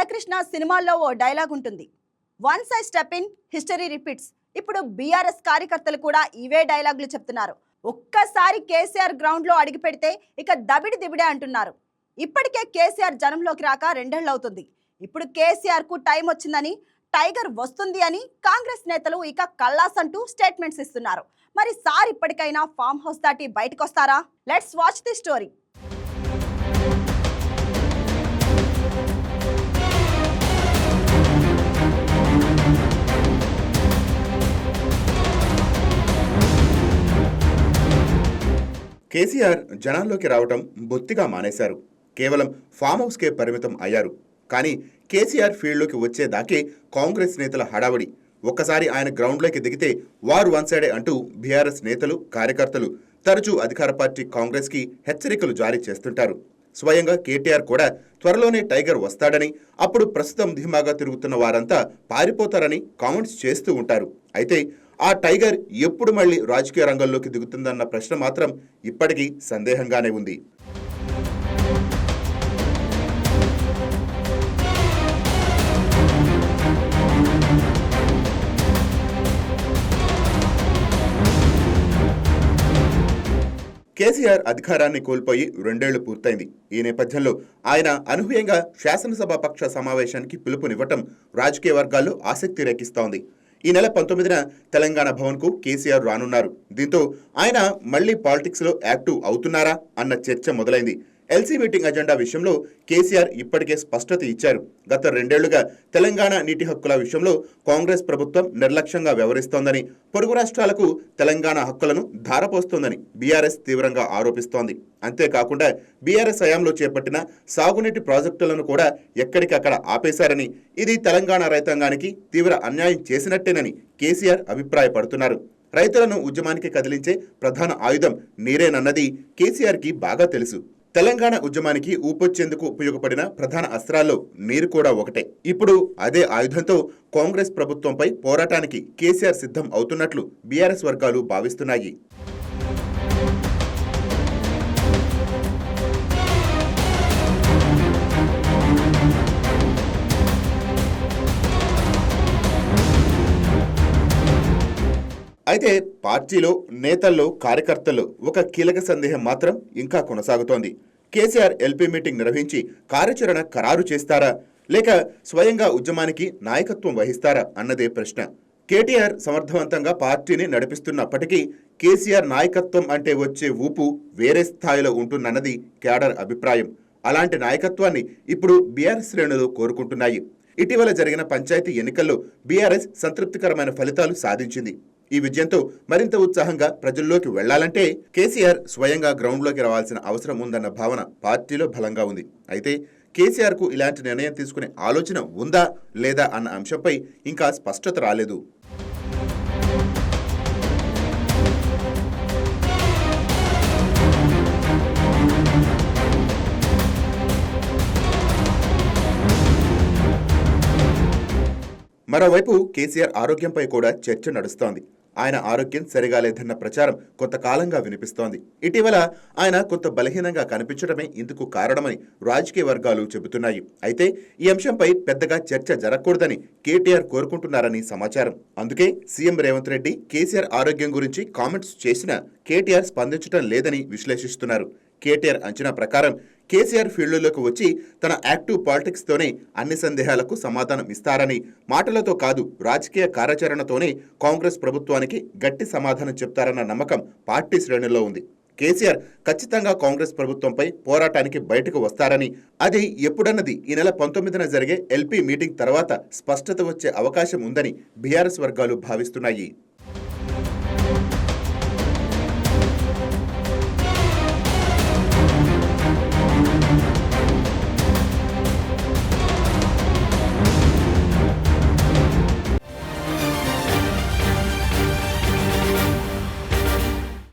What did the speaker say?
బాలకృష్ణ సినిమాల్లో ఓ డైలాగ్ ఉంటుంది, once I step in history repeats. ఇప్పుడు బీఆర్ఎస్ కార్యకర్తలు కూడా ఇవే డైలాగులు చెప్తున్నారు. ఒక్కసారి కేసీఆర్ గ్రౌండ్ లో అడిగి పెడితే ఇక దబిడి దిబిడే అంటున్నారు. ఇప్పటికే కేసీఆర్ జనంలోకి రాక 2 ఏళ్లు అవుతుంది. ఇప్పుడు కేసీఆర్ కు టైం వచ్చిందని, టైగర్ వస్తుంది అని కాంగ్రెస్ నేతలు ఇక కల్లాస్ అంటూ స్టేట్మెంట్స్ ఇస్తున్నారు. మరి సార్ ఇప్పటికైనా ఫామ్ హౌస్ దాటి బయటకు వస్తారా? Let's watch the story. KCR జనాల్లోకి రావటం బొత్తిగా మానేశారు. కేవలం ఫామ్ హౌస్కే పరిమితం అయ్యారు. కానీ కేసీఆర్ ఫీల్డ్లోకి వచ్చేదాకే కాంగ్రెస్ నేతల హడావడి. ఒక్కసారి ఆయన గ్రౌండ్లోకి దిగితే వారు వన్ సైడే అంటూ బీఆర్ఎస్ నేతలు, కార్యకర్తలు తరచూ అధికార పార్టీ కాంగ్రెస్కి హెచ్చరికలు జారీ చేస్తుంటారు. స్వయంగా కేటీఆర్ కూడా త్వరలోనే టైగర్ వస్తాడని, అప్పుడు ప్రస్తుతం ధీమాగా తిరుగుతున్న వారంతా పారిపోతారని కామెంట్స్ చేస్తూ ఉంటారు. అయితే ఆ టైగర్ ఎప్పుడు మళ్ళీ రాజకీయ రంగంలోకి దిగుతుందన్న ప్రశ్న మాత్రం ఇప్పటికీ సందేహంగానే ఉంది. కేసీఆర్ అధికారాన్ని కోల్పోయి 2 ఏళ్లు పూర్తయింది. ఈ నేపథ్యంలో ఆయన అనూహ్యంగా శాసనసభాపక్ష సమావేశానికి పిలుపునివ్వటం రాజకీయ వర్గాల్లో ఆసక్తి రేకిస్తోంది. ఈ నెల 19న తెలంగాణ భవన్కు కేసీఆర్ రానున్నారు. దీంతో ఆయన మళ్లీ పాలిటిక్స్లో యాక్టివ్ అవుతున్నారా అన్న చర్చ మొదలైంది. ఎల్సీ మీటింగ్ అజెండా విషయంలో కేసీఆర్ ఇప్పటికే స్పష్టత ఇచ్చారు. గత 2 ఏళ్లుగా తెలంగాణ నీటి హక్కుల విషయంలో కాంగ్రెస్ ప్రభుత్వం నిర్లక్ష్యంగా వ్యవహరిస్తోందని, పొరుగు రాష్ట్రాలకు తెలంగాణ హక్కులను ధారపోస్తోందని బీఆర్ఎస్ తీవ్రంగా ఆరోపిస్తోంది. అంతేకాకుండా బీఆర్ఎస్ హయాంలో చేపట్టిన సాగునీటి ప్రాజెక్టులను కూడా ఎక్కడికక్కడ ఆపేశారని, ఇది తెలంగాణ రైతాంగానికి తీవ్ర అన్యాయం చేసినట్టేనని కేసీఆర్ అభిప్రాయపడుతున్నారు. రైతులను ఉద్యమానికి కదిలించే ప్రధాన ఆయుధం నీరేనన్నది కేసీఆర్కి బాగా తెలుసు. తెలంగాణ ఉద్యమానికి ఊపొచ్చేందుకు ఉపయోగపడిన ప్రధాన అస్త్రాల్లో నీరు కూడా ఒకటే. ఇప్పుడు అదే ఆయుధంతో కాంగ్రెస్ ప్రభుత్వంపై పోరాటానికి కేసీఆర్ సిద్ధం అవుతున్నట్లు బీఆర్ఎస్ వర్గాలు భావిస్తున్నాయి. అయితే పార్టీలో, నేతల్లో, కార్యకర్తల్లో ఒక కీలక సందేహం మాత్రం ఇంకా కొనసాగుతోంది. కేసీఆర్ ఎల్పీ మీటింగ్ నిర్వహించి కార్యాచరణ ఖరారు చేస్తారా, లేక స్వయంగా ఉద్యమానికి నాయకత్వం వహిస్తారా అన్నదే ప్రశ్న. కేటీఆర్ సమర్థవంతంగా పార్టీని నడిపిస్తున్నప్పటికీ కేసీఆర్ నాయకత్వం అంటే వచ్చే ఊపు వేరే స్థాయిలో ఉంటుందన్నది క్యాడర్ అభిప్రాయం. అలాంటి నాయకత్వాన్ని ఇప్పుడు బీఆర్ఎస్ శ్రేణులు కోరుకుంటున్నాయి. ఇటీవల జరిగిన పంచాయతీ ఎన్నికల్లో బీఆర్ఎస్ సంతృప్తికరమైన ఫలితాలు సాధించింది. ఈ విజయంతో మరింత ఉత్సాహంగా ప్రజల్లోకి వెళ్లాలంటే కేసీఆర్ స్వయంగా గ్రౌండ్లోకి రావాల్సిన అవసరం ఉందన్న భావన పార్టీలో బలంగా ఉంది. అయితే కేసీఆర్కు ఇలాంటి నిర్ణయం తీసుకునే ఆలోచన ఉందా లేదా అన్న అంశంపై ఇంకా స్పష్టత రాలేదు. మరోవైపు కేసీఆర్ ఆరోగ్యంపై కూడా చర్చ నడుస్తోంది. ఆయన ఆరోగ్యం సరిగా లేదన్న ప్రచారం కొంతకాలంగా వినిపిస్తోంది. ఇటీవల ఆయన కొంత బలహీనంగా కనిపించడమే ఇందుకు కారణమని రాజకీయ వర్గాలు చెబుతున్నాయి. అయితే ఈ అంశంపై పెద్దగా చర్చ జరగకూడదని కేటీఆర్ కోరుకుంటున్నారని సమాచారం. అందుకే సీఎం రేవంత్ రెడ్డి కేసీఆర్ ఆరోగ్యం గురించి కామెంట్స్ చేసినా కేటీఆర్ స్పందించడం లేదని విశ్లేషిస్తున్నారు. కేటీఆర్ అంచనా ప్రకారం కేసీఆర్ ఫీల్డ్లోకి వచ్చి తన యాక్టివ్ పాలిటిక్స్తోనే అన్ని సందేహాలకు సమాధానం ఇస్తారని, మాటలతో కాదు రాజకీయ కార్యాచరణతోనే కాంగ్రెస్ ప్రభుత్వానికి గట్టి సమాధానం చెప్తారన్న నమ్మకం పార్టీ శ్రేణుల్లో ఉంది. కేసీఆర్ ఖచ్చితంగా కాంగ్రెస్ ప్రభుత్వంపై పోరాటానికి బయటకు వస్తారని, అది ఎప్పుడన్నది ఈ నెల 19న జరిగే ఎల్పీ మీటింగ్ తర్వాత స్పష్టత వచ్చే అవకాశం ఉందని బీఆర్ఎస్ వర్గాలు భావిస్తున్నాయి.